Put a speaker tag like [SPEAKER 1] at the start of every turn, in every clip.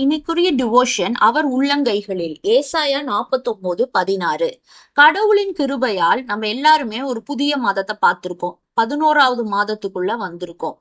[SPEAKER 1] இன்னைக்குரிய devotion அவர் உள்ளங்கைகளில் ஏசாயா 49:16. கடவுளின் கிருபையால் நம்ம எல்லாருமே ஒரு புதிய மாதத்தை பார்த்திருக்கோம். 11வது மாதத்துக்குள்ள வந்திருக்கோம்.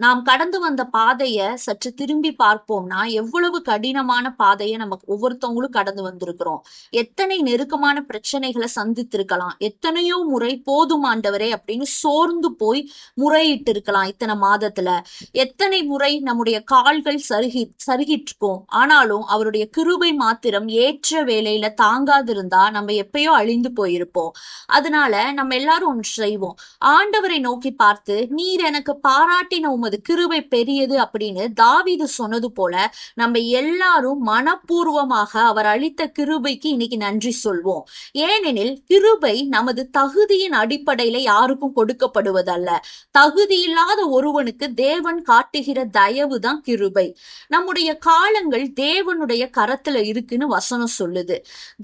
[SPEAKER 1] நாம் கடந்து வந்த பாதைய சற்று திரும்பி பார்ப்போம்னா எவ்வளவு கடினமான பாதையை நம்ம ஒவ்வொருத்தவங்களும் கடந்து வந்திருக்கிறோம். எத்தனை நெருக்கமான பிரச்சனைகளை சந்தித்திருக்கலாம். எத்தனையோ முறை போதும் ஆண்டவரே அப்படின்னு சோர்ந்து போய் முறையிட்டு இருக்கலாம். இத்தனை மாதத்துல எத்தனை முறை நம்முடைய கால்கள் சருகிட்டிருக்கோம். ஆனாலும் அவருடைய கிருபை மாத்திரம் ஏற்ற வேலையில தாங்காதிருந்தா நம்ம எப்பயோ அழிந்து போயிருப்போம். அதனால நம்ம எல்லாரும் ஒன்று செய்வோம். ஆண்டவரை நோக்கி பார்த்து, நீர் எனக்கு பாராட்டின உமது கிருபை பெரியது அப்படின்னு தாவீது சொன்னது போல நம்ம எல்லாரும் மனப்பூர்வமாக அவர் அளித்த கிருபைக்கு இன்னைக்கு நன்றி சொல்வோம். ஏனெனில் கிருபை நமது தகுதியின் அடிப்படையில யாருக்கும் கொடுக்கப்படுவதல்ல. தகுதி இல்லாத ஒருவனுக்கு தேவன் காட்டுகிற தயவு தான் கிருபை. நம்முடைய காலங்கள் தேவனுடைய கரத்துல இருக்குன்னு வசனம் சொல்லுது.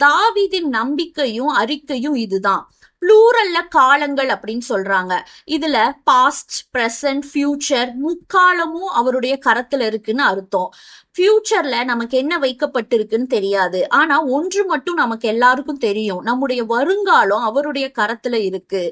[SPEAKER 1] தாவீதின் நம்பிக்கையும் அறிக்கையும் இதுதான். ப்ளூரல்ல காலங்கள் அப்படின்னு சொல்றாங்க. இதுல பாஸ்ட், பிரசன்ட், ஃபியூச்சர் முக்காலமும் அவருடைய கரத்துல இருக்குன்னு அர்த்தம். ஃபியூச்சர்ல நமக்கு என்ன வைக்கப்பட்டிருக்குன்னு தெரியாது. ஆனா ஒன்று மட்டும் நமக்கு எல்லாருக்கும் தெரியும், நம்முடைய வருங்காலம் அவருடைய கரத்துல இருக்கு.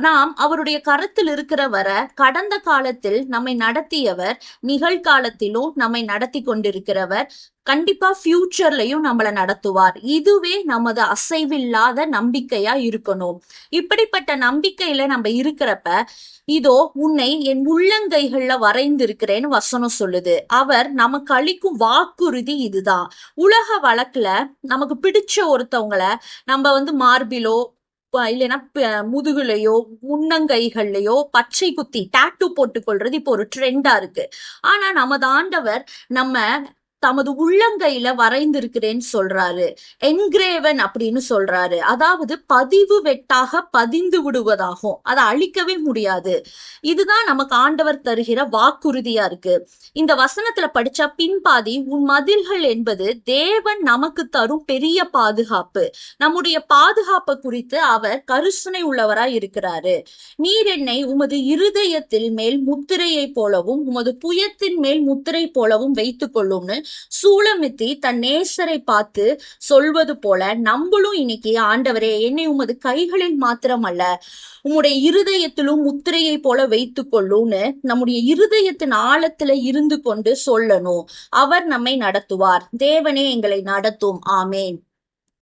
[SPEAKER 1] நாம் அவருடைய கரத்தில் இருக்கிற வர கடந்த காலத்தில் நம்மை நடத்தியவர் நிகழ்காலத்திலும் நம்மை நடத்தி கொண்டிருக்கிறவர் கண்டிப்பா ஃபியூச்சர்லயும் நம்மளை நடத்துவார். இதுவே நமது அசைவில்லாத நம்பிக்கையா இருக்கணும். இப்படிப்பட்ட நம்பிக்கையில நம்ம இருக்கிறப்ப இதோ உன்னை என் உள்ளங்கைகள்ல வரைந்திருக்கிறேன்னு வசனம் சொல்லுது. அவர் நமக்கு அளிக்கும் வாக்குறுதி இதுதான். உலக வழக்குல நமக்கு பிடிச்ச ஒருத்தவங்களை நம்ம மார்பிலோ இல்லைன்னா முதுகுலையோ முன்னங்கைகள்லயோ பச்சை குத்தி டாட்டூ போட்டுக்கொள்றது இப்போ ஒரு ட்ரெண்டா இருக்கு. ஆனா நமது ஆண்டவர் நம்ம தமது உள்ளங்கையில வரைந்திருக்கிறேன்னு சொல்றாரு. என்கிரேவன் அப்படின்னு சொல்றாரு. அதாவது பதிவு வெட்டாக பதிந்து விடுவதாகும். அதை அழிக்கவே முடியாது. இதுதான் நமக்கு ஆண்டவர் தருகிற வாக்குறுதியா இருக்கு. இந்த வசனத்துல படிச்சா பின்பாதி, உன் மதில்கள் என்பது தேவன் நமக்கு தரும் பெரிய பாதுகாப்பு. நம்முடைய பாதுகாப்பை குறித்து அவர் கருசனை உள்ளவராய் இருக்கிறாரு. நீர் என்னை உமது இருதயத்தில் மேல் முத்திரையை போலவும் உமது புயத்தின் மேல் முத்திரை போலவும் வைத்துக் கொள்ளும்னு சூலமித்தி தன் நேசரை பார்த்து சொல்வது போல நம்மளும் இன்னைக்கு, ஆண்டவரே என்னை உமது கைகளில் மாத்திரம் அல்ல உம்முடைய இருதயத்திலும் முத்திரையை போல வைத்துக் கொள்ளும்னு நம்முடைய இருதயத்தின் ஆழத்துல இருந்து கொண்டு சொல்லணும். அவர் நம்மை நடத்துவார். தேவனே எங்களை நடத்தும். ஆமேன்.